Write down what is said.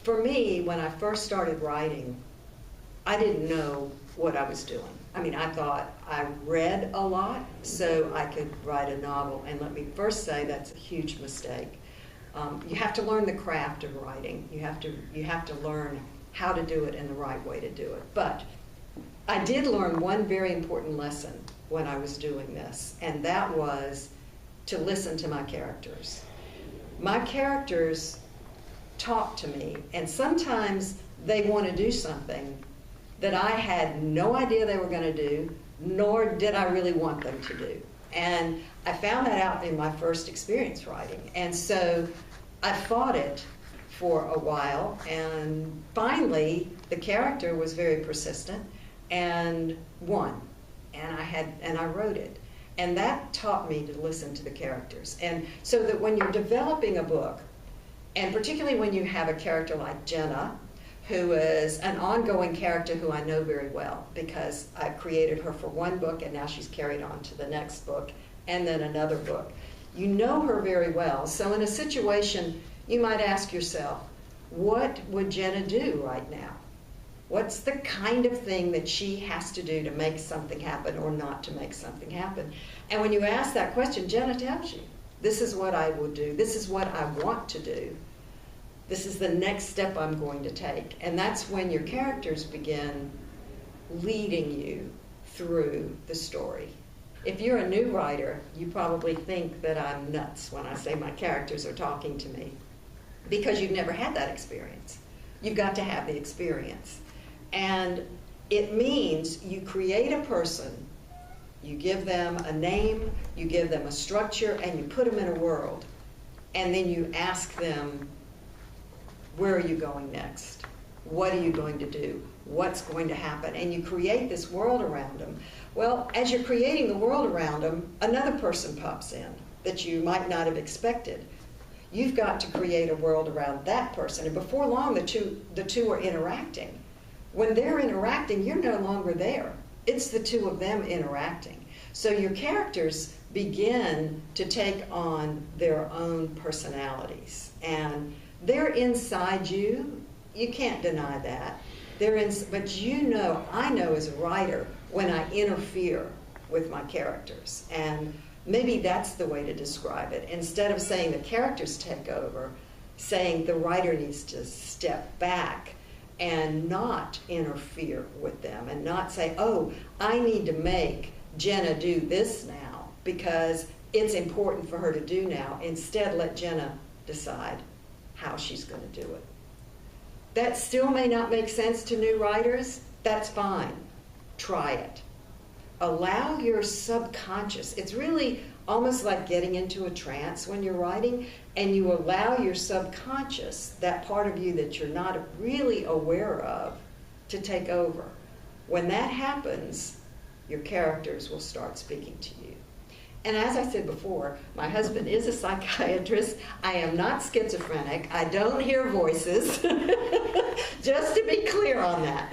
for me, when I first started writing, I didn't know what I was doing. I mean, I thought I read a lot so I could write a novel, and let me first say that's a huge mistake. You have to learn the craft of writing. You have to learn how to do it and the right way to do it. But I did learn one very important lesson when I was doing this, and that was to listen to my characters. My characters talk to me, and sometimes they want to do something that I had no idea they were going to do, nor did I really want them to do. And I found that out in my first experience writing. And so I fought it for a while, and finally the character was very persistent and won. And I wrote it. And that taught me to listen to the characters. And so that when you're developing a book, and particularly when you have a character like Jenna, who is an ongoing character who I know very well because I created her for one book and now she's carried on to the next book and then another book. You know her very well. So in a situation, you might ask yourself, what would Jenna do right now? What's the kind of thing that she has to do to make something happen or not to make something happen? And when you ask that question, Jenna tells you, this is what I will do. This is what I want to do. This is the next step I'm going to take. And that's when your characters begin leading you through the story. If you're a new writer, you probably think that I'm nuts when I say my characters are talking to me, because you've never had that experience. You've got to have the experience. And it means you create a person, you give them a name, you give them a structure, and you put them in a world. And then you ask them, where are you going next? What are you going to do? What's going to happen? And you create this world around them. Well, as you're creating the world around them, another person pops in that you might not have expected. You've got to create a world around that person. And before long, the two are interacting. When they're interacting, you're no longer there. It's the two of them interacting. So your characters begin to take on their own personalities. And they're inside you. You can't deny that. But you know, I know as a writer when I interfere with my characters. And maybe that's the way to describe it. Instead of saying the characters take over, saying the writer needs to step back and not interfere with them and not say, oh, I need to make Jenna do this now because it's important for her to do now. Instead, let Jenna decide how she's going to do it. That still may not make sense to new writers. That's fine. Try it. Allow your subconscious. It's really almost like getting into a trance when you're writing, and you allow your subconscious, that part of you that you're not really aware of, to take over. When that happens, your characters will start speaking to you. And as I said before, my husband is a psychiatrist. I am not schizophrenic. I don't hear voices. Just to be clear on that.